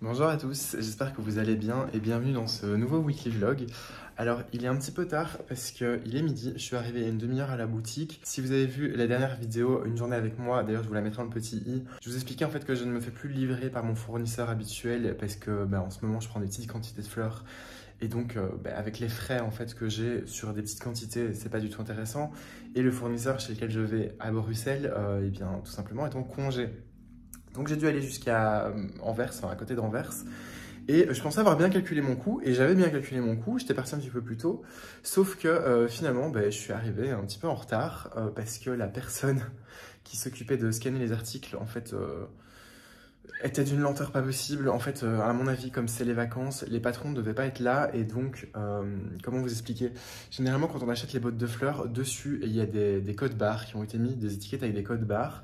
Bonjour à tous, j'espère que vous allez bien et bienvenue dans ce nouveau weekly vlog. Alors il est un petit peu tard parce qu'il est midi, je suis arrivé il y a une demi-heure à la boutique. Si vous avez vu la dernière vidéo, une journée avec moi, d'ailleurs je vous la mettrai dans le petit i, je vous expliquais en fait que je ne me fais plus livrer par mon fournisseur habituel parce que en ce moment je prends des petites quantités de fleurs. Et donc, avec les frais en fait que j'ai sur des petites quantités, c'est pas du tout intéressant. Et le fournisseur chez lequel je vais à Bruxelles, eh bien, tout simplement est en congé. Donc j'ai dû aller jusqu'à Anvers, enfin à côté d'Anvers. Et je pensais avoir bien calculé mon coût, et j'avais bien calculé mon coût, j'étais parti un petit peu plus tôt. Sauf que finalement, je suis arrivé un petit peu en retard parce que la personne qui s'occupait de scanner les articles, en fait, était d'une lenteur pas possible. En fait, à mon avis, comme c'est les vacances, les patrons ne devaient pas être là. Et donc, comment vous expliquer? Généralement, quand on achète les bottes de fleurs, dessus, il y a des codes barres qui ont été mis, des étiquettes avec des codes barres.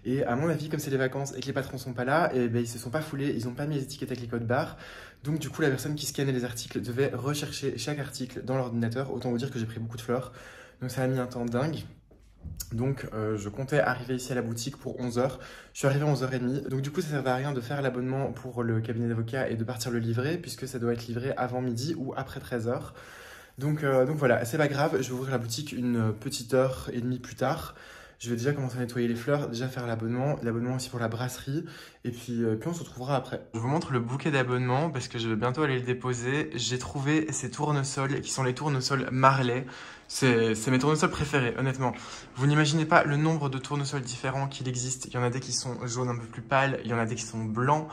Et à mon avis, comme c'est les vacances et que les patrons sont pas là, et ils se sont pas foulés, ils n'ont pas mis les étiquettes avec les codes barres. Donc du coup, la personne qui scannait les articles devait rechercher chaque article dans l'ordinateur. Autant vous dire que j'ai pris beaucoup de fleurs. Donc ça a mis un temps dingue. Donc je comptais arriver ici à la boutique pour 11h. Je suis arrivé à 11h30. Donc du coup, ça ne servait à rien de faire l'abonnement pour le cabinet d'avocat et de partir le livrer, puisque ça doit être livré avant midi ou après 13h. Donc voilà, c'est pas grave, je vais ouvrir la boutique une petite heure et demie plus tard. Je vais déjà commencer à nettoyer les fleurs, déjà faire l'abonnement aussi pour la brasserie, et puis on se retrouvera après. Je vous montre le bouquet d'abonnement parce que je vais bientôt aller le déposer. J'ai trouvé ces tournesols qui sont les tournesols Marley. C'est mes tournesols préférés, honnêtement. Vous n'imaginez pas le nombre de tournesols différents qu'il existe. Il y en a des qui sont jaunes un peu plus pâles, il y en a des qui sont blancs,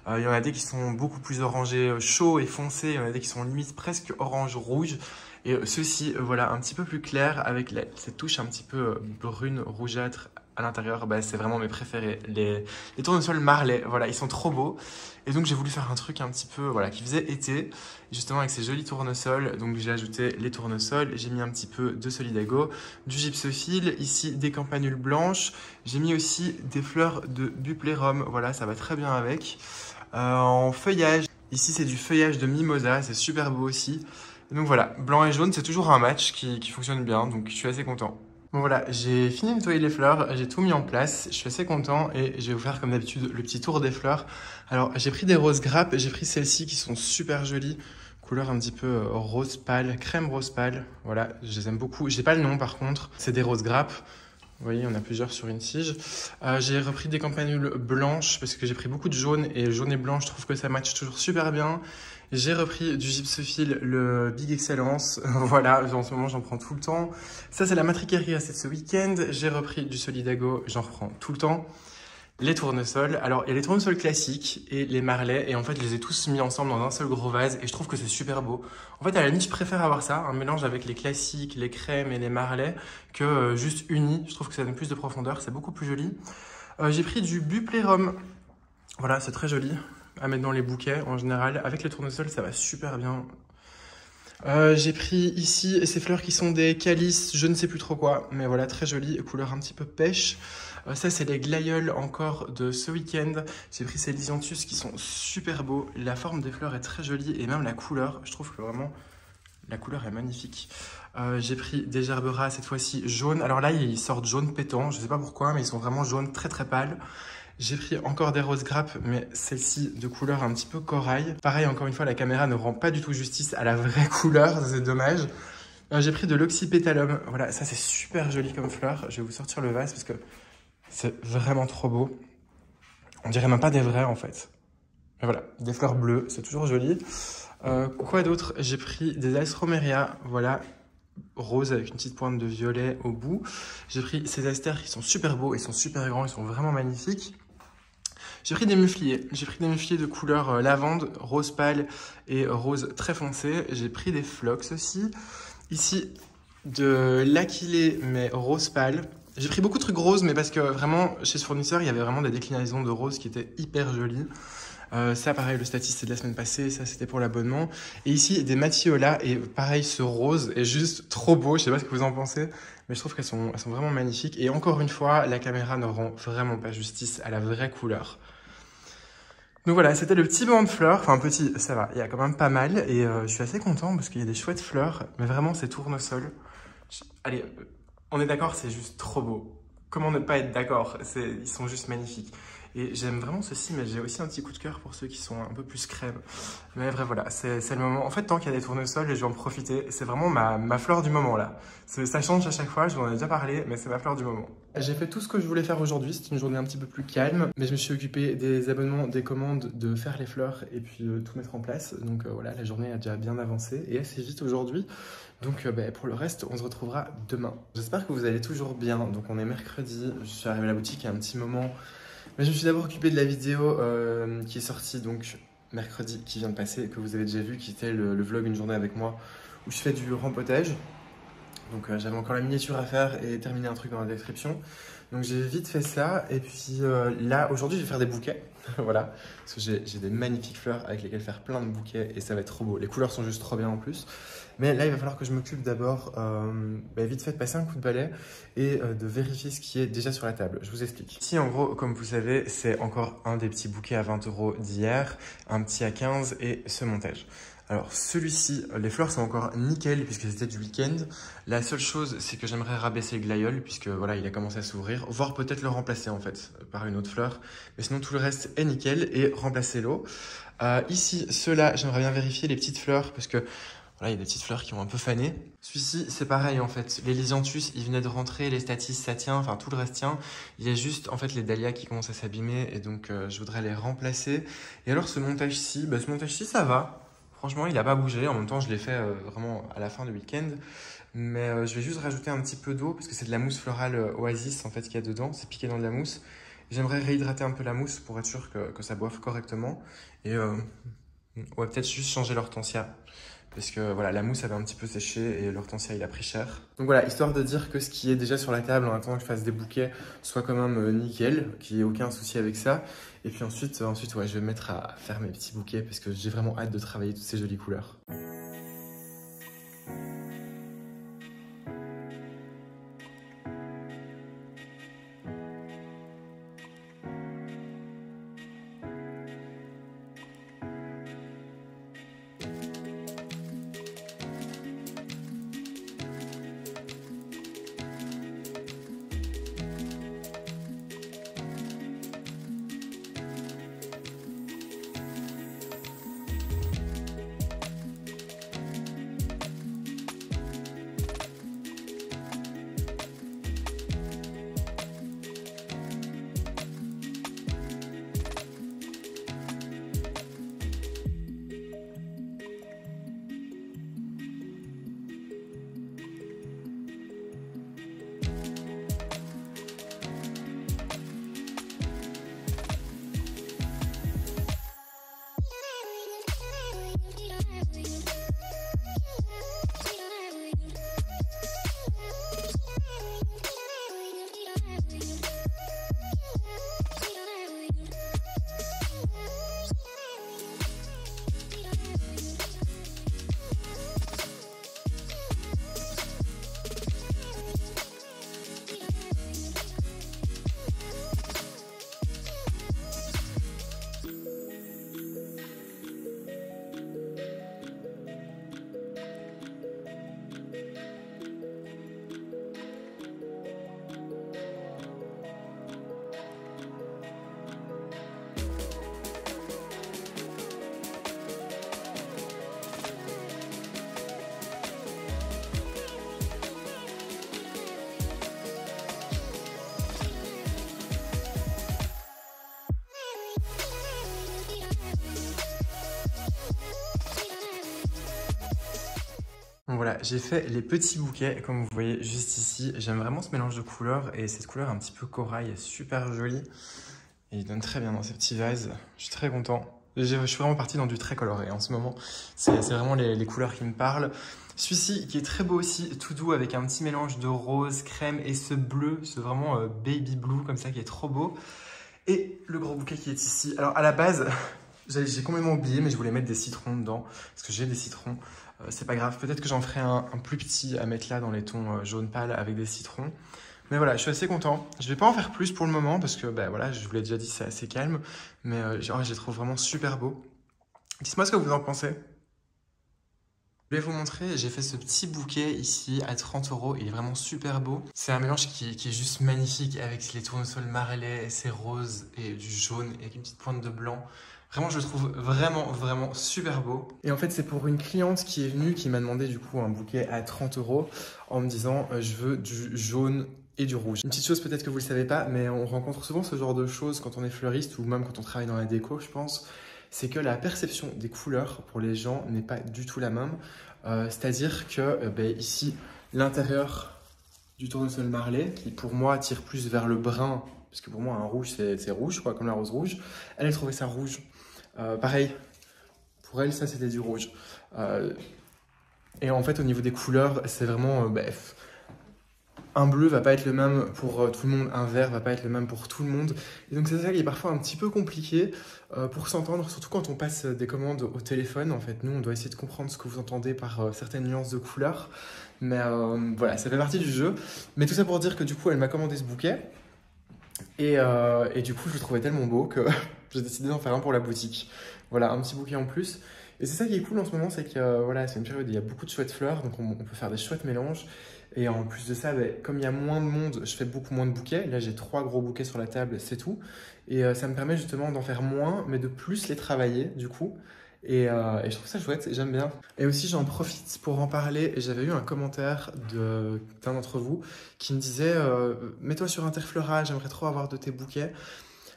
il y en a des qui sont beaucoup plus orangés chauds et foncés, il y en a des qui sont limite presque orange-rouge. Et ceux-ci, voilà, un petit peu plus clair avec cette touche un petit peu brune, rougeâtre à l'intérieur. C'est vraiment mes préférés. Les tournesols Marley, voilà, ils sont trop beaux. Et donc j'ai voulu faire un truc un petit peu, voilà, qui faisait été, justement avec ces jolis tournesols. Donc j'ai ajouté les tournesols, j'ai mis un petit peu de Solidago, du gypsophile, ici des campanules blanches. J'ai mis aussi des fleurs de Buplérum, voilà, ça va très bien avec. En feuillage, ici c'est du feuillage de mimosa, c'est super beau aussi. Donc voilà, blanc et jaune, c'est toujours un match qui fonctionne bien, donc je suis assez content. Bon voilà, j'ai fini de nettoyer les fleurs, j'ai tout mis en place, je suis assez content et je vais vous faire comme d'habitude le petit tour des fleurs. Alors j'ai pris des roses grappes, j'ai pris celles-ci qui sont super jolies, couleur un petit peu rose pâle, crème rose pâle, voilà, je les aime beaucoup. J'ai pas le nom par contre, c'est des roses grappes. Vous voyez, on a plusieurs sur une tige. J'ai repris des campanules blanches parce que j'ai pris beaucoup de jaune et jaune et blanc, je trouve que ça match toujours super bien. J'ai repris du gypsophile, le Big Excellence. Voilà, en ce moment, j'en prends tout le temps. Ça, c'est la matricaire qui restait ce week-end. J'ai repris du Solidago, j'en reprends tout le temps. Les tournesols. Alors, il y a les tournesols classiques et les marlets. Et en fait, je les ai tous mis ensemble dans un seul gros vase. Et je trouve que c'est super beau. En fait, à la limite, je préfère avoir ça, un mélange avec les classiques, les crèmes et les marlets, que juste unis. Je trouve que ça donne plus de profondeur. C'est beaucoup plus joli. J'ai pris du Buplérum. Voilà, c'est très joli à mettre dans les bouquets en général. Avec les tournesols, ça va super bien. J'ai pris ici ces fleurs qui sont des calices, je ne sais plus trop quoi, mais voilà, très jolies, couleur un petit peu pêche. Ça, c'est les glaïeuls encore de ce week-end. J'ai pris ces lisianthus qui sont super beaux. La forme des fleurs est très jolie et même la couleur, je trouve que vraiment la couleur est magnifique. J'ai pris des gerberas, cette fois-ci jaunes. Alors là, ils sortent jaune pétant, je ne sais pas pourquoi, mais ils sont vraiment jaunes très très pâles. J'ai pris encore des roses grappes, mais celle-ci de couleur un petit peu corail. Pareil, encore une fois, la caméra ne rend pas du tout justice à la vraie couleur, c'est dommage. J'ai pris de l'oxypétalum. Voilà, ça c'est super joli comme fleur. Je vais vous sortir le vase parce que c'est vraiment trop beau. On dirait même pas des vrais en fait. Mais voilà, des fleurs bleues, c'est toujours joli. Quoi d'autre? J'ai pris des Alstroemeria, voilà, rose avec une petite pointe de violet au bout. J'ai pris ces astères qui sont super beaux, ils sont super grands, ils sont vraiment magnifiques. J'ai pris des mufliers. J'ai pris des mufliers de couleur lavande, rose pâle et rose très foncé. J'ai pris des phlox aussi. Ici, de l'aquilée, mais rose pâle. J'ai pris beaucoup de trucs roses, mais parce que vraiment, chez ce fournisseur, il y avait vraiment des déclinaisons de roses qui étaient hyper jolies. Ça, pareil, le Statis, c'est de la semaine passée. Ça, c'était pour l'abonnement. Et ici, des Matiola. Et pareil, ce rose est juste trop beau. Je sais pas ce que vous en pensez, mais je trouve qu'elles sont vraiment magnifiques. Et encore une fois, la caméra ne rend vraiment pas justice à la vraie couleur. Donc voilà, c'était le petit banc de fleurs. Enfin, petit, ça va. Il y a quand même pas mal. Et je suis assez content parce qu'il y a des chouettes fleurs. Mais vraiment, ces tournesols. Allez, on est d'accord, c'est juste trop beau. Comment ne pas être d'accord? Ils sont juste magnifiques. Et j'aime vraiment ceci, mais j'ai aussi un petit coup de cœur pour ceux qui sont un peu plus crème. Mais bref, voilà, c'est le moment. En fait, tant qu'il y a des tournesols, je vais en profiter. C'est vraiment ma fleur du moment, là. Ça change à chaque fois, je vous en ai déjà parlé, mais c'est ma fleur du moment. J'ai fait tout ce que je voulais faire aujourd'hui. C'était une journée un petit peu plus calme, mais je me suis occupé des abonnements, des commandes, de faire les fleurs et puis de tout mettre en place. Donc voilà, la journée a déjà bien avancé et assez vite aujourd'hui. Donc pour le reste, on se retrouvera demain. J'espère que vous allez toujours bien. Donc on est mercredi, je suis arrivé à la boutique il y a un petit moment. Mais je me suis d'abord occupé de la vidéo qui est sortie donc mercredi, qui vient de passer, que vous avez déjà vu, qui était le vlog Une journée avec moi, où je fais du rempotage. Donc j'avais encore la miniature à faire et terminer un truc dans la description. Donc j'ai vite fait ça. Et puis là, aujourd'hui, je vais faire des bouquets. Voilà. Parce que j'ai des magnifiques fleurs avec lesquelles faire plein de bouquets et ça va être trop beau. Les couleurs sont juste trop bien en plus. Mais là, il va falloir que je m'occupe d'abord, vite fait, de passer un coup de balai et de vérifier ce qui est déjà sur la table. Je vous explique. Ici, en gros, comme vous savez, c'est encore un des petits bouquets à 20 € d'hier, un petit à 15 et ce montage. Alors celui-ci, les fleurs sont encore nickel puisque c'était du week-end. La seule chose, c'est que j'aimerais rabaisser le glaïeul puisque voilà, il a commencé à s'ouvrir, voire peut-être le remplacer en fait par une autre fleur. Mais sinon tout le reste est nickel et remplacer l'eau. Ici, ceux-là, j'aimerais bien vérifier les petites fleurs parce que voilà, il y a des petites fleurs qui ont un peu fané. Celui-ci, c'est pareil en fait. Les Lisianthus, ils venaient de rentrer, les Statice, ça tient, enfin tout le reste tient. Il y a juste en fait les Dahlias qui commencent à s'abîmer et donc je voudrais les remplacer. Et alors ce montage-ci, ce montage-ci, ça va. Franchement, il n'a pas bougé. En même temps, je l'ai fait vraiment à la fin du week-end. Mais je vais juste rajouter un petit peu d'eau parce que c'est de la mousse florale Oasis en fait qu'il y a dedans. C'est piqué dans de la mousse. J'aimerais réhydrater un peu la mousse pour être sûr que ça boive correctement. Et ouais, peut-être juste changer l'hortensia. Parce que voilà, la mousse avait un petit peu séché et l'hortensia il a pris cher. Donc voilà, histoire de dire que ce qui est déjà sur la table en attendant que je fasse des bouquets soit quand même nickel, qu'il n'y ait aucun souci avec ça. Et puis ensuite ouais, je vais me mettre à faire mes petits bouquets parce que j'ai vraiment hâte de travailler toutes ces jolies couleurs. Donc voilà, j'ai fait les petits bouquets, comme vous voyez juste ici. J'aime vraiment ce mélange de couleurs et cette couleur un petit peu corail est super jolie. Et il donne très bien dans ces petits vases. Je suis très content. Je suis vraiment parti dans du très coloré en ce moment. C'est vraiment les couleurs qui me parlent. Celui-ci qui est très beau aussi, tout doux avec un petit mélange de rose, crème et ce bleu, ce vraiment baby blue comme ça qui est trop beau. Et le gros bouquet qui est ici. Alors à la base, j'ai complètement oublié mais je voulais mettre des citrons dedans parce que j'ai des citrons. C'est pas grave, peut-être que j'en ferai un plus petit à mettre là dans les tons jaune pâle avec des citrons. Mais voilà, je suis assez content. Je vais pas en faire plus pour le moment parce que voilà, je vous l'ai déjà dit, c'est assez calme. Mais je les trouve vraiment super beaux. Dites-moi ce que vous en pensez. Je vais vous montrer, j'ai fait ce petit bouquet ici à 30 €, il est vraiment super beau. C'est un mélange qui est juste magnifique avec les tournesols marlets, ces roses et du jaune et avec une petite pointe de blanc. Vraiment, je le trouve vraiment super beau. Et en fait, c'est pour une cliente qui est venue, qui m'a demandé du coup un bouquet à 30 € en me disant je veux du jaune et du rouge. Une petite chose peut-être que vous ne le savez pas, mais on rencontre souvent ce genre de choses quand on est fleuriste ou même quand on travaille dans la déco, je pense. C'est que la perception des couleurs pour les gens n'est pas du tout la même. C'est-à-dire que ici, l'intérieur du tournesol marlé, qui pour moi tire plus vers le brun, parce que pour moi un rouge c'est rouge, quoi, comme la rose rouge, elle trouvait ça rouge. Pareil, pour elle ça c'était du rouge. Et en fait au niveau des couleurs, c'est vraiment... un bleu va pas être le même pour tout le monde, un vert va pas être le même pour tout le monde. Et donc c'est ça qui est parfois un petit peu compliqué pour s'entendre, surtout quand on passe des commandes au téléphone. En fait, nous, on doit essayer de comprendre ce que vous entendez par certaines nuances de couleurs. Mais voilà, ça fait partie du jeu. Mais tout ça pour dire que du coup, elle m'a commandé ce bouquet. Et du coup, je le trouvais tellement beau que j'ai décidé d'en faire un pour la boutique. Voilà, un petit bouquet en plus. Et c'est ça qui est cool en ce moment, c'est que voilà, c'est une période où il y a beaucoup de chouettes fleurs, donc on peut faire des chouettes mélanges. Et en plus de ça, comme il y a moins de monde, je fais beaucoup moins de bouquets. Là, j'ai 3 gros bouquets sur la table, c'est tout. Et ça me permet justement d'en faire moins, mais de plus les travailler, du coup. Et je trouve ça chouette, j'aime bien. Et aussi, j'en profite pour en parler. J'avais eu un commentaire d'un d'entre vous qui me disait mets-toi sur Interflora, j'aimerais trop avoir de tes bouquets.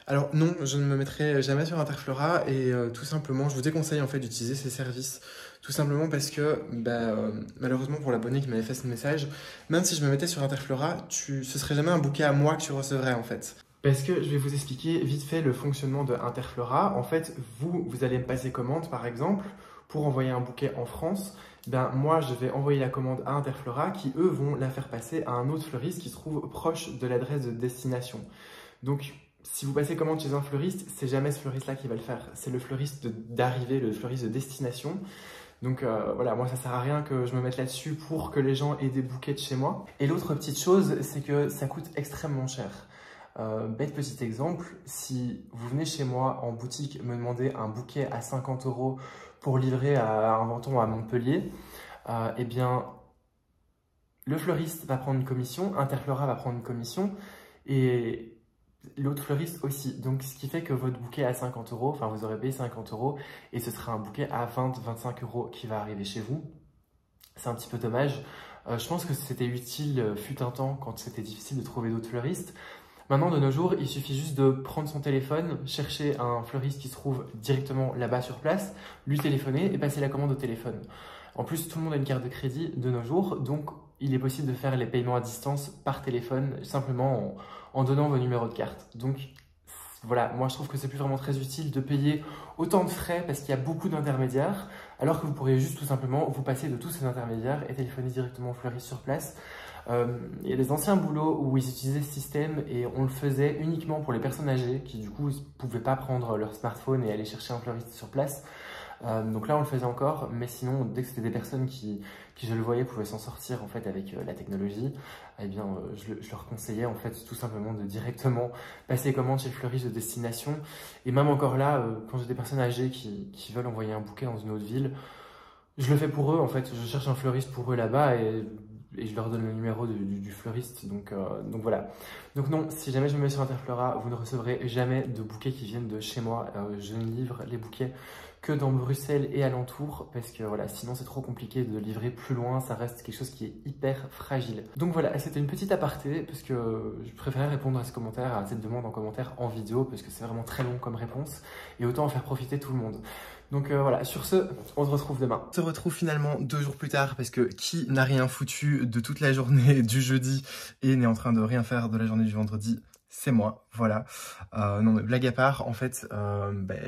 Alors non, je ne me mettrai jamais sur Interflora et tout simplement, je vous déconseille en fait d'utiliser ces services. Tout simplement parce que, malheureusement pour l'abonné qui m'avait fait ce message, même si je me mettais sur Interflora, ce serait jamais un bouquet à moi que tu recevrais en fait. Parce que je vais vous expliquer vite fait le fonctionnement de Interflora. En fait, vous allez me passer commande par exemple pour envoyer un bouquet en France. Moi, je vais envoyer la commande à Interflora qui, eux, vont la faire passer à un autre fleuriste qui se trouve proche de l'adresse de destination. Donc, si vous passez commande chez un fleuriste, c'est jamais ce fleuriste-là qui va le faire. C'est le fleuriste d'arrivée, le fleuriste de destination. Donc voilà, moi ça sert à rien que je me mette là-dessus pour que les gens aient des bouquets de chez moi. Et l'autre petite chose, c'est que ça coûte extrêmement cher. Bête petit exemple, si vous venez chez moi en boutique me demander un bouquet à 50 € pour livrer à un Menton à Montpellier, eh bien le fleuriste va prendre une commission, Interflora va prendre une commission et l'autre fleuriste aussi. Donc, ce qui fait que votre bouquet à 50 €, enfin, vous aurez payé 50 € et ce sera un bouquet à 20-25 € qui va arriver chez vous. C'est un petit peu dommage. Je pense que c'était utile, fut un temps, quand c'était difficile de trouver d'autres fleuristes. Maintenant, de nos jours, il suffit juste de prendre son téléphone, chercher un fleuriste qui se trouve directement là-bas sur place, lui téléphoner et passer la commande au téléphone. En plus, tout le monde a une carte de crédit de nos jours, donc il est possible de faire les paiements à distance par téléphone, simplement en donnant vos numéros de carte. Donc voilà, moi je trouve que c'est plus vraiment très utile de payer autant de frais parce qu'il y a beaucoup d'intermédiaires, alors que vous pourriez juste tout simplement vous passer de tous ces intermédiaires et téléphoner directement au fleuriste sur place. Il y a des anciens boulots où ils utilisaient ce système et on le faisait uniquement pour les personnes âgées qui du coup ne pouvaient pas prendre leur smartphone et aller chercher un fleuriste sur place. Donc là on le faisait encore, mais sinon dès que c'était des personnes qui je le voyais pouvaient s'en sortir en fait avec la technologie, eh bien je leur conseillais en fait tout simplement de directement passer commande chez le fleuriste de destination. Et même encore là, quand j'ai des personnes âgées qui veulent envoyer un bouquet dans une autre ville, je le fais pour eux en fait, je cherche un fleuriste pour eux là-bas et je leur donne le numéro du fleuriste, donc voilà. Donc non, si jamais je me mets sur Interflora, vous ne recevrez jamais de bouquets qui viennent de chez moi. Je ne livre les bouquets que dans Bruxelles et alentour, parce que voilà, sinon c'est trop compliqué de livrer plus loin, ça reste quelque chose qui est hyper fragile. Donc voilà, c'était une petite aparté, parce que je préférais répondre à ce commentaire, à cette demande en commentaire en vidéo, parce que c'est vraiment très long comme réponse, et autant en faire profiter tout le monde. Donc voilà, sur ce, on se retrouve demain. On se retrouve finalement 2 jours plus tard parce que qui n'a rien foutu de toute la journée du jeudi et n'est en train de rien faire de la journée du vendredi? C'est moi, voilà. Non mais blague à part, en fait,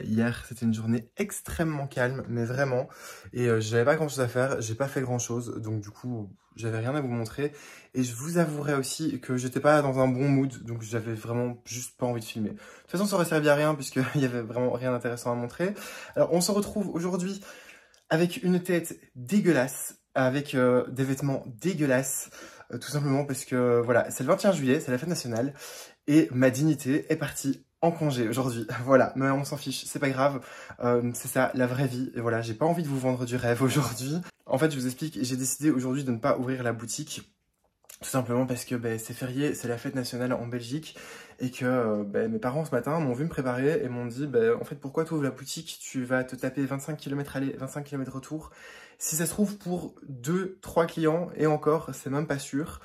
hier c'était une journée extrêmement calme, mais vraiment. Et j'avais pas grand chose à faire, j'ai pas fait grand chose, donc du coup j'avais rien à vous montrer. Et je vous avouerai aussi que j'étais pas dans un bon mood, donc j'avais vraiment juste pas envie de filmer. De toute façon ça aurait servi à rien puisqu'il y avait vraiment rien d'intéressant à montrer. Alors on se retrouve aujourd'hui avec une tête dégueulasse, avec des vêtements dégueulasses, tout simplement parce que voilà, c'est le 21 juillet, c'est la fête nationale. Et ma dignité est partie en congé aujourd'hui. Voilà, mais on s'en fiche, c'est pas grave. C'est ça, la vraie vie. Et voilà, j'ai pas envie de vous vendre du rêve aujourd'hui. En fait, je vous explique, j'ai décidé aujourd'hui de ne pas ouvrir la boutique. Tout simplement parce que c'est férié, c'est la fête nationale en Belgique et que mes parents ce matin m'ont vu me préparer et m'ont dit en fait pourquoi tu ouvres la boutique, tu vas te taper 25 km aller, 25 km retour. Si ça se trouve pour 2-3 clients et encore c'est même pas sûr.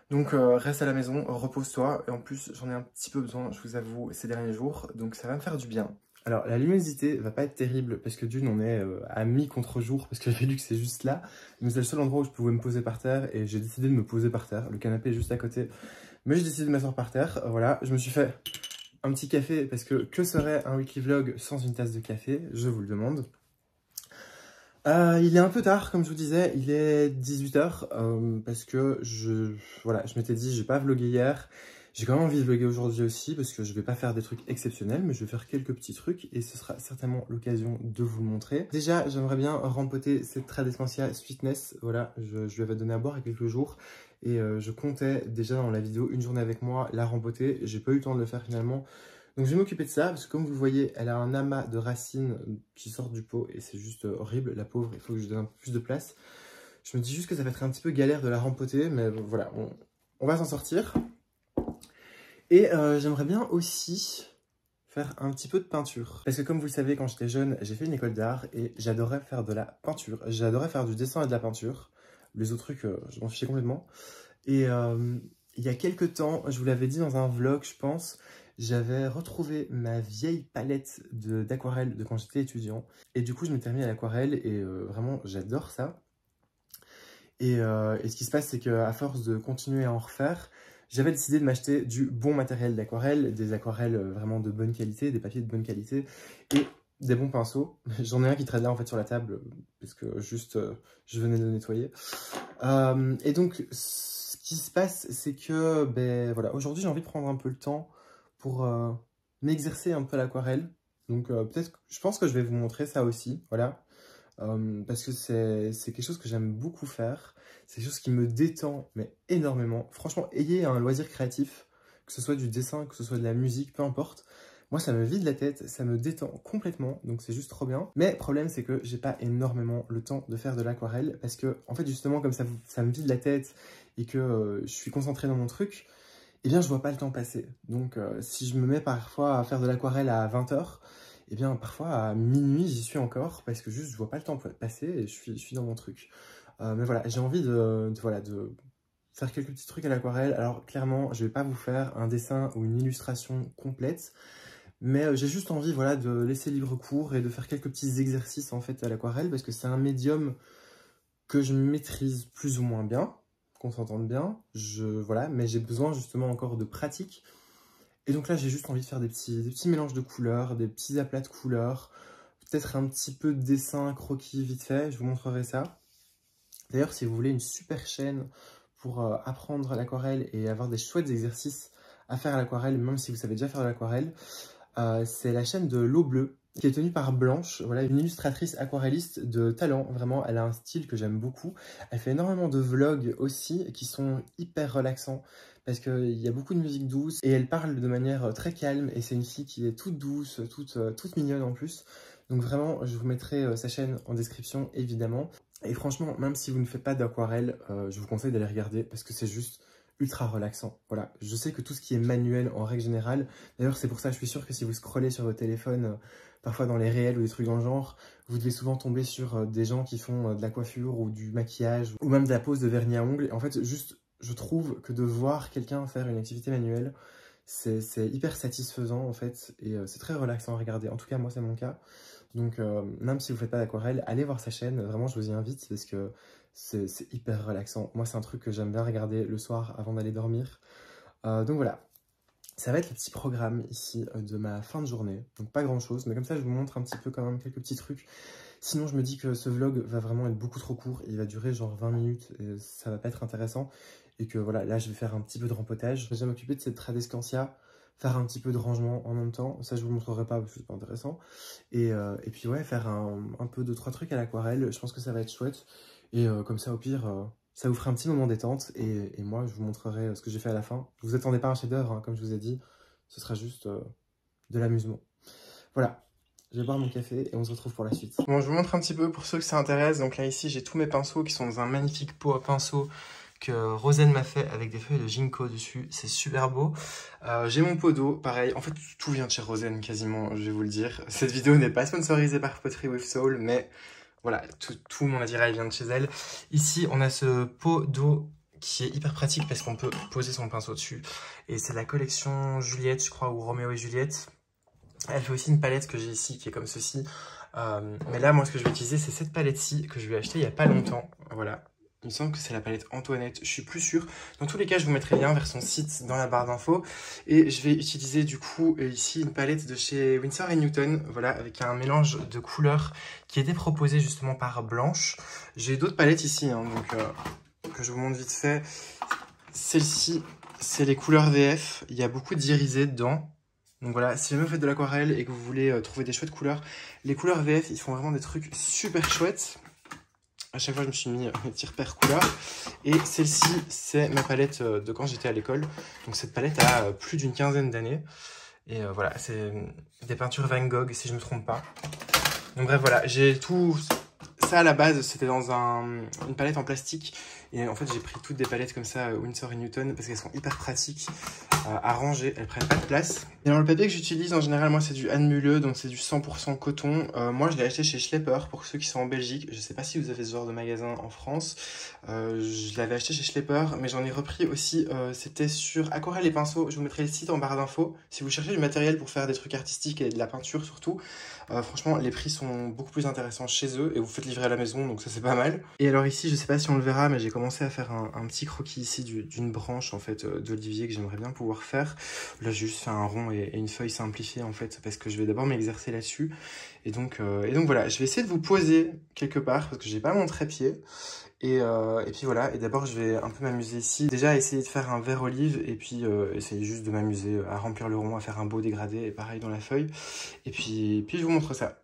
Donc reste à la maison, repose-toi et en plus j'en ai un petit peu besoin, je vous avoue, ces derniers jours, donc ça va me faire du bien. Alors la luminosité va pas être terrible parce que d'une on est à mi-contre-jour parce que j'avais lu que c'est juste là, mais c'est le seul endroit où je pouvais me poser par terre et j'ai décidé de me poser par terre, le canapé est juste à côté, mais j'ai décidé de m'asseoir par terre, voilà, je me suis fait un petit café parce que serait un weekly vlog sans une tasse de café, je vous le demande. Il est un peu tard, comme je vous disais, il est 18 h parce que je m'étais dit, je vais pas vlogger hier. J'ai quand même envie de vlogger aujourd'hui aussi parce que je vais pas faire des trucs exceptionnels, mais je vais faire quelques petits trucs et ce sera certainement l'occasion de vous le montrer. Déjà, j'aimerais bien rempoter cette Tradescantia Sweetness. Voilà, je lui avais donné à boire il y a quelques jours et je comptais déjà dans la vidéo une journée avec moi la rempoter. J'ai pas eu le temps de le faire finalement. Donc je vais m'occuper de ça, parce que comme vous le voyez, elle a un amas de racines qui sortent du pot, et c'est juste horrible, la pauvre, il faut que je donne un peu plus de place. Je me dis juste que ça va être un petit peu galère de la rempoter, mais voilà, on va s'en sortir. Et j'aimerais bien aussi faire un petit peu de peinture. Parce que comme vous le savez, quand j'étais jeune, j'ai fait une école d'art, et j'adorais faire de la peinture. J'adorais faire du dessin et de la peinture. Les autres trucs, je m'en fichais complètement. Et il y a quelques temps, je vous l'avais dit dans un vlog, je pense, j'avais retrouvé ma vieille palette d'aquarelle de quand j'étais étudiant. Et du coup, je m'étais remis à l'aquarelle et vraiment, j'adore ça. Et ce qui se passe, c'est qu'à force de continuer à en refaire, j'avais décidé de m'acheter du bon matériel d'aquarelle, des aquarelles vraiment de bonne qualité, des papiers de bonne qualité et des bons pinceaux. J'en ai un qui traîne là en fait sur la table parce que juste je venais de le nettoyer. Et donc, ce qui se passe, c'est que voilà, aujourd'hui j'ai envie de prendre un peu le temps pour m'exercer un peu à l'aquarelle. Donc peut-être, je pense que je vais vous montrer ça aussi, voilà. Parce que c'est quelque chose que j'aime beaucoup faire. C'est quelque chose qui me détend, mais énormément. Franchement, ayez un loisir créatif, que ce soit du dessin, que ce soit de la musique, peu importe. Moi, ça me vide la tête, ça me détend complètement, donc c'est juste trop bien. Mais le problème, c'est que j'ai pas énormément le temps de faire de l'aquarelle, parce que, en fait, justement, comme ça me vide la tête et que je suis concentré dans mon truc, eh bien, je vois pas le temps passer. Donc, si je me mets parfois à faire de l'aquarelle à 20 h, eh bien, parfois, à minuit, j'y suis encore, parce que juste, je vois pas le temps passer et je suis dans mon truc. Mais voilà, j'ai envie de faire quelques petits trucs à l'aquarelle. Alors, clairement, je vais pas vous faire un dessin ou une illustration complète, mais j'ai juste envie voilà, de laisser libre cours et de faire quelques petits exercices en fait à l'aquarelle, parce que c'est un médium que je maîtrise plus ou moins bien, qu'on s'entende bien, voilà, mais j'ai besoin justement encore de pratique. Et donc là, j'ai juste envie de faire des petits mélanges de couleurs, des petits aplats de couleurs, peut-être un petit peu de dessin, croquis vite fait, je vous montrerai ça. D'ailleurs, si vous voulez une super chaîne pour apprendre l'aquarelle et avoir des chouettes exercices à faire à l'aquarelle, même si vous savez déjà faire de l'aquarelle, c'est la chaîne de l'eau bleue, qui est tenue par Blanche, voilà, une illustratrice aquarelliste de talent, vraiment, elle a un style que j'aime beaucoup. Elle fait énormément de vlogs aussi, qui sont hyper relaxants, parce qu'il y a beaucoup de musique douce, et elle parle de manière très calme, et c'est une fille qui est toute douce, toute mignonne en plus. Donc vraiment, je vous mettrai sa chaîne en description, évidemment. Et franchement, même si vous ne faites pas d'aquarelle, je vous conseille d'aller regarder, parce que c'est juste ultra relaxant. Voilà, je sais que tout ce qui est manuel en règle générale, d'ailleurs c'est pour ça je suis sûr que si vous scrollez sur votre téléphone, parfois dans les réels ou des trucs dans le genre, vous devez souvent tomber sur des gens qui font de la coiffure ou du maquillage ou même de la pose de vernis à ongles. Et en fait, juste, je trouve que de voir quelqu'un faire une activité manuelle, c'est hyper satisfaisant en fait et c'est très relaxant à regarder. En tout cas, moi c'est mon cas. Donc même si vous ne faites pas d'aquarelle, allez voir sa chaîne, vraiment je vous y invite parce que c'est hyper relaxant. Moi c'est un truc que j'aime bien regarder le soir avant d'aller dormir. Donc voilà, ça va être le petit programme ici de ma fin de journée. Donc pas grand chose, mais comme ça je vous montre un petit peu quand même quelques petits trucs. Sinon je me dis que ce vlog va vraiment être beaucoup trop court, il va durer genre 20 minutes et ça va pas être intéressant. Et que voilà, là je vais faire un petit peu de rempotage. Je vais m'occuper de cette Tradescantia, faire un petit peu de rangement en même temps. Ça je vous montrerai pas parce que c'est pas intéressant. Et puis ouais, faire un peu 2-3 trucs à l'aquarelle, je pense que ça va être chouette. Et comme ça au pire, ça vous fera un petit moment détente. Et moi je vous montrerai ce que j'ai fait à la fin. Ne vous attendez pas à un chef-d'œuvre, hein, comme je vous ai dit. Ce sera juste de l'amusement. Voilà. Je vais boire mon café et on se retrouve pour la suite. Bon, je vous montre un petit peu pour ceux que ça intéresse. Donc là, ici, j'ai tous mes pinceaux qui sont dans un magnifique pot à pinceaux que Rosen m'a fait avec des feuilles de ginkgo dessus. C'est super beau. J'ai mon pot d'eau, pareil. En fait, tout vient de chez Rosen, quasiment, je vais vous le dire. Cette vidéo n'est pas sponsorisée par Pottery with Soul, mais voilà, tout mon attirail vient de chez elle. Ici, on a ce pot d'eau qui est hyper pratique parce qu'on peut poser son pinceau dessus. Et c'est la collection Juliette, je crois, ou Roméo et Juliette. Elle fait aussi une palette que j'ai ici qui est comme ceci. Mais là, moi, ce que je vais utiliser, c'est cette palette-ci que je lui ai achetée il n'y a pas longtemps. Voilà. Il me semble que c'est la palette Antoinette. Je suis plus sûr. Dans tous les cas, je vous mettrai le lien vers son site dans la barre d'infos. Et je vais utiliser du coup ici une palette de chez Winsor & Newton. Voilà, avec un mélange de couleurs qui était proposé justement par Blanche. J'ai d'autres palettes ici, hein, donc que je vous montre vite fait. Celle-ci, c'est les couleurs VF. Il y a beaucoup d'irisés dedans. Donc voilà, si jamais vous faites de l'aquarelle et que vous voulez trouver des chouettes couleurs, les couleurs VF, ils font vraiment des trucs super chouettes. À chaque fois, je me suis mis mes petits repères couleurs. Et celle-ci, c'est ma palette de quand j'étais à l'école. Donc cette palette a plus d'une quinzaine d'années. Et voilà, c'est des peintures Van Gogh, si je ne me trompe pas. Donc bref, voilà, j'ai tout... Ça, à la base, c'était dans une palette en plastique. Et en fait, j'ai pris toutes des palettes comme ça, Winsor & Newton, parce qu'elles sont hyper pratiques à ranger. Elles prennent pas de place. Et alors, le papier que j'utilise, en général, moi, c'est du Anne Mulleux, donc c'est du 100% coton. Moi, je l'ai acheté chez Schlepper, pour ceux qui sont en Belgique. Je sais pas si vous avez ce genre de magasin en France. Je l'avais acheté chez Schlepper, mais j'en ai repris aussi. C'était sur Aquarelle et Pinceaux. Je vous mettrai le site en barre d'infos. Si vous cherchez du matériel pour faire des trucs artistiques et de la peinture, surtout, franchement, les prix sont beaucoup plus intéressants chez eux et vous faites livrer à la maison, donc ça c'est pas mal. Et alors ici, je sais pas si on le verra, mais j'ai commencé à faire un petit croquis ici d'une branche en fait d'olivier que j'aimerais bien pouvoir faire. Là, j'ai juste fait un rond et une feuille simplifiée en fait, parce que je vais d'abord m'exercer là-dessus. Et donc voilà, je vais essayer de vous poser quelque part parce que j'ai pas mon trépied. Et puis voilà, et d'abord je vais un peu m'amuser ici. Déjà essayer de faire un vert olive et puis essayer juste de m'amuser à remplir le rond, à faire un beau dégradé et pareil dans la feuille. Et puis je vous montre ça.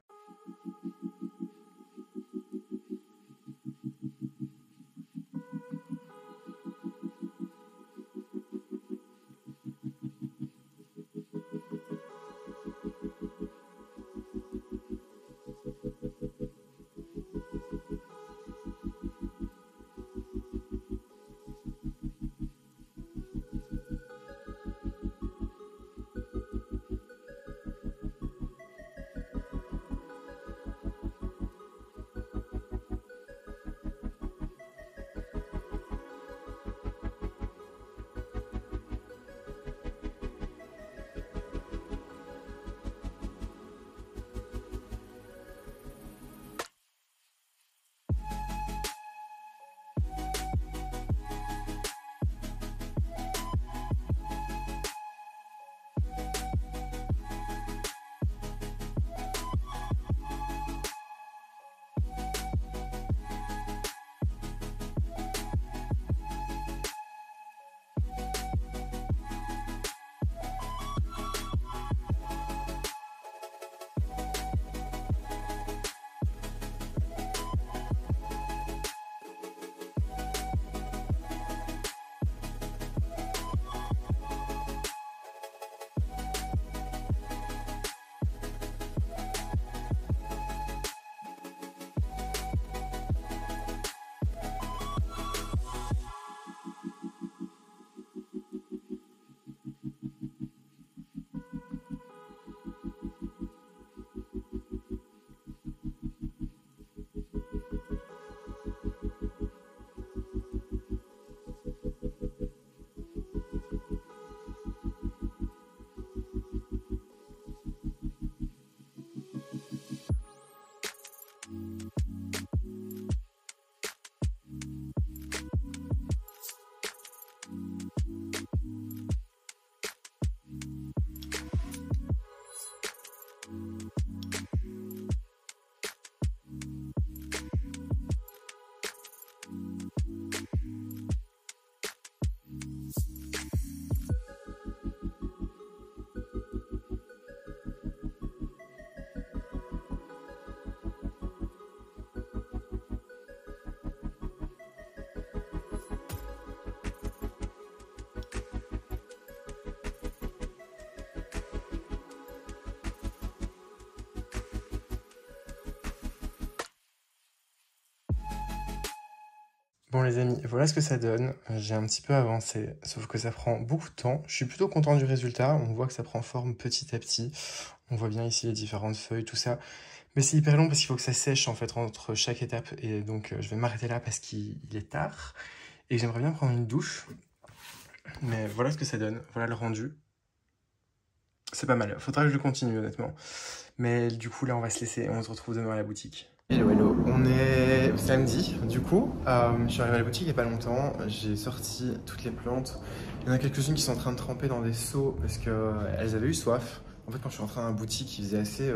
Bon les amis, voilà ce que ça donne. J'ai un petit peu avancé, sauf que ça prend beaucoup de temps. Je suis plutôt content du résultat, on voit que ça prend forme petit à petit. On voit bien ici les différentes feuilles, tout ça. Mais c'est hyper long parce qu'il faut que ça sèche en fait entre chaque étape. Et donc je vais m'arrêter là parce qu'il est tard. Et j'aimerais bien prendre une douche. Mais voilà ce que ça donne, voilà le rendu. C'est pas mal, faudra que je continue honnêtement. Mais du coup là on va se laisser et on se retrouve demain à la boutique. Hello hello, on est samedi du coup, je suis arrivé à la boutique il n'y a pas longtemps, j'ai sorti toutes les plantes. Il y en a quelques-unes qui sont en train de tremper dans des seaux parce qu'elles avaient eu soif. En fait quand je suis rentré dans la boutique il faisait assez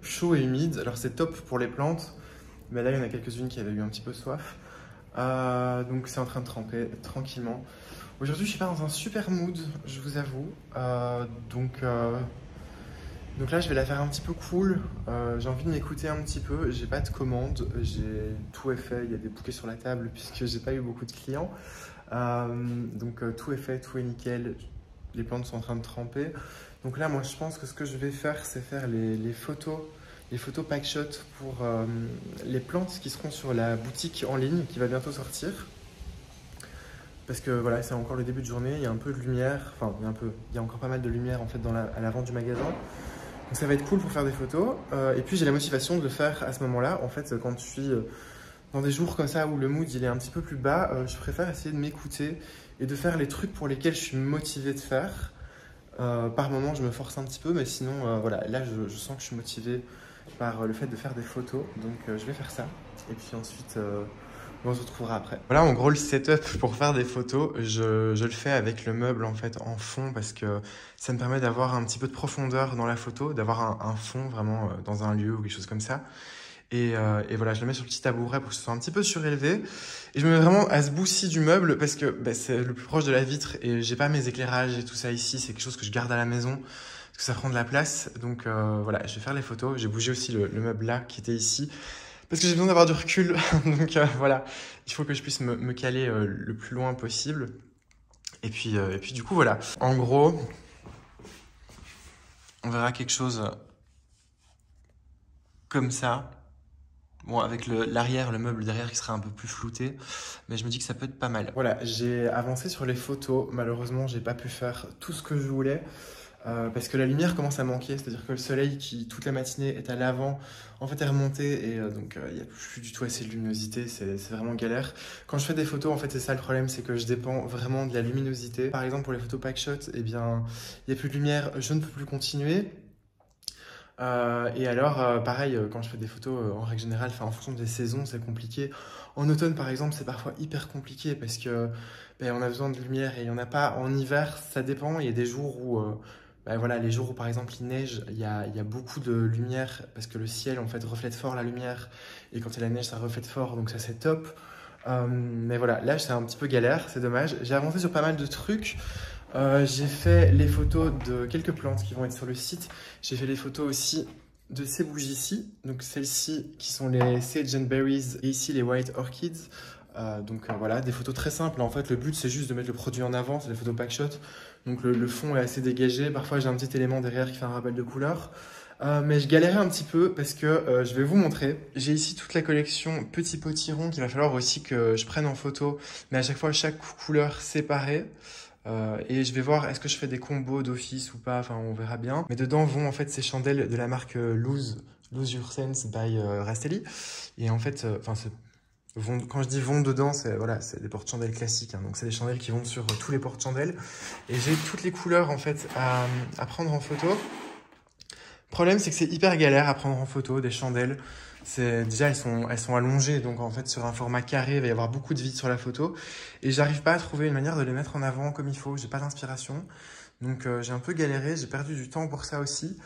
chaud et humide, alors c'est top pour les plantes, mais là il y en a quelques-unes qui avaient eu un petit peu soif. Donc c'est en train de tremper tranquillement. Aujourd'hui je suis pas dans un super mood, je vous avoue, donc là, je vais la faire un petit peu cool. J'ai envie de m'écouter un petit peu. J'ai pas de commande. Tout est fait. Il y a des bouquets sur la table puisque j'ai pas eu beaucoup de clients. Donc tout est fait, tout est nickel. Les plantes sont en train de tremper. Donc là, moi, je pense que ce que je vais faire, c'est faire les photos pack shot pour les plantes qui seront sur la boutique en ligne qui va bientôt sortir. Parce que voilà, c'est encore le début de journée. Il y a un peu de lumière. Enfin, il y a encore pas mal de lumière en fait à l'avant du magasin. Donc ça va être cool pour faire des photos. Et puis j'ai la motivation de le faire à ce moment-là. En fait, quand je suis dans des jours comme ça où le mood il est un petit peu plus bas, je préfère essayer de m'écouter et de faire les trucs pour lesquels je suis motivé de faire. Par moment, je me force un petit peu, mais sinon, voilà, là je sens que je suis motivé par le fait de faire des photos. Donc je vais faire ça. Et puis ensuite, on se retrouvera après. Voilà en gros le setup pour faire des photos. Je le fais avec le meuble en fait en fond parce que ça me permet d'avoir un petit peu de profondeur dans la photo, d'avoir un fond vraiment dans un lieu ou quelque chose comme ça. Et voilà, je le mets sur le petit tabouret pour que ce soit un petit peu surélevé. Et je me mets vraiment à ce bout-ci du meuble parce que c'est le plus proche de la vitre et j'ai pas mes éclairages et tout ça ici. C'est quelque chose que je garde à la maison parce que ça prend de la place. Donc voilà, je vais faire les photos. J'ai bougé aussi le meuble là qui était ici. Parce que j'ai besoin d'avoir du recul, donc voilà, il faut que je puisse me caler le plus loin possible. Et puis du coup, voilà. En gros, on verra quelque chose comme ça. Bon, avec l'arrière, le meuble derrière qui sera un peu plus flouté, mais je me dis que ça peut être pas mal. Voilà, j'ai avancé sur les photos. Malheureusement, j'ai pas pu faire tout ce que je voulais. Parce que la lumière commence à manquer, c'est-à-dire que le soleil qui toute la matinée est à l'avant, en fait est remonté et donc il n'y a plus du tout assez de luminosité, c'est vraiment galère. Quand je fais des photos, en fait c'est ça le problème, c'est que je dépends vraiment de la luminosité. Par exemple pour les photos pack shot, eh bien il n'y a plus de lumière, je ne peux plus continuer. Et alors pareil, quand je fais des photos en règle générale, en fonction des saisons c'est compliqué. En automne par exemple c'est parfois hyper compliqué parce que on a besoin de lumière et il n'y en a pas. En hiver ça dépend, il y a des jours où voilà, les jours où par exemple il neige, il y a beaucoup de lumière parce que le ciel en fait reflète fort la lumière et quand il y a la neige ça reflète fort donc ça c'est top. Mais voilà, là c'est un petit peu galère, c'est dommage. J'ai avancé sur pas mal de trucs. J'ai fait les photos de quelques plantes qui vont être sur le site. J'ai fait les photos aussi de ces bougies-ci. Donc celles-ci qui sont les Sage and Berries et ici les White Orchids. Voilà, des photos très simples. En fait, le but c'est juste de mettre le produit en avant, c'est des photos pack shot. Donc le fond est assez dégagé. Parfois j'ai un petit élément derrière qui fait un rappel de couleur. Mais je galérais un petit peu parce que je vais vous montrer. J'ai ici toute la collection Petit Potiron qu'il va falloir aussi que je prenne en photo. Mais à chaque fois, chaque couleur séparée. Et je vais voir est-ce que je fais des combos d'office ou pas, enfin on verra bien. Mais dedans vont en fait ces chandelles de la marque Lose Your Sense by Rastelli. Et en fait, quand je dis vont dedans, c'est voilà, c'est des porte-chandelles classiques. Donc c'est des chandelles qui vont sur tous les porte-chandelles. Et j'ai toutes les couleurs en fait à prendre en photo. Le problème c'est que c'est hyper galère à prendre en photo des chandelles. Déjà elles sont allongées, donc en fait sur un format carré il va y avoir beaucoup de vide sur la photo et j'arrive pas à trouver une manière de les mettre en avant comme il faut, j'ai pas d'inspiration, donc j'ai un peu galéré, j'ai perdu du temps pour ça aussi.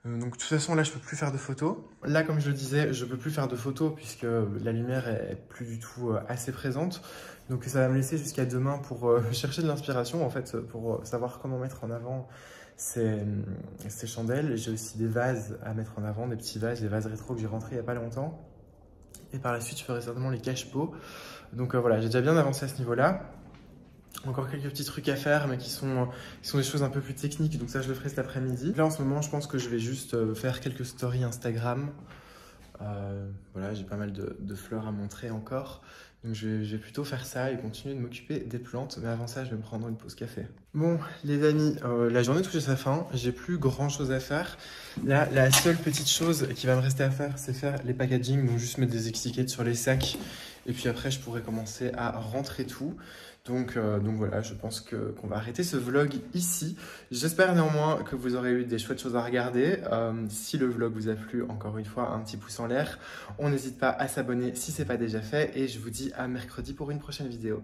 Donc de toute façon là je peux plus faire de photos. Là comme je le disais, je peux plus faire de photos puisque la lumière est plus du tout assez présente, donc ça va me laisser jusqu'à demain pour chercher de l'inspiration en fait, pour savoir comment mettre en avant ces chandelles. J'ai aussi des vases à mettre en avant, des petits vases, des vases rétro que j'ai rentrés il n'y a pas longtemps. Et par la suite, je ferai certainement les cache-pots. Donc voilà, j'ai déjà bien avancé à ce niveau-là. Encore quelques petits trucs à faire, mais qui sont des choses un peu plus techniques. Donc ça, je le ferai cet après-midi. Là, en ce moment, je pense que je vais juste faire quelques stories Instagram. Voilà, j'ai pas mal de fleurs à montrer encore. Donc je vais plutôt faire ça et continuer de m'occuper des plantes. Mais avant ça, je vais me prendre une pause café. Bon, les amis, la journée touche à sa fin. J'ai plus grand chose à faire. Là, la seule petite chose qui va me rester à faire, c'est faire les packaging. Donc juste mettre des étiquettes sur les sacs. Et puis après, je pourrais commencer à rentrer tout. Donc voilà, je pense qu'on va arrêter ce vlog ici. J'espère néanmoins que vous aurez eu des chouettes choses à regarder. Si le vlog vous a plu, encore une fois, un petit pouce en l'air. On n'hésite pas à s'abonner si ce n'est pas déjà fait. Et je vous dis à mercredi pour une prochaine vidéo.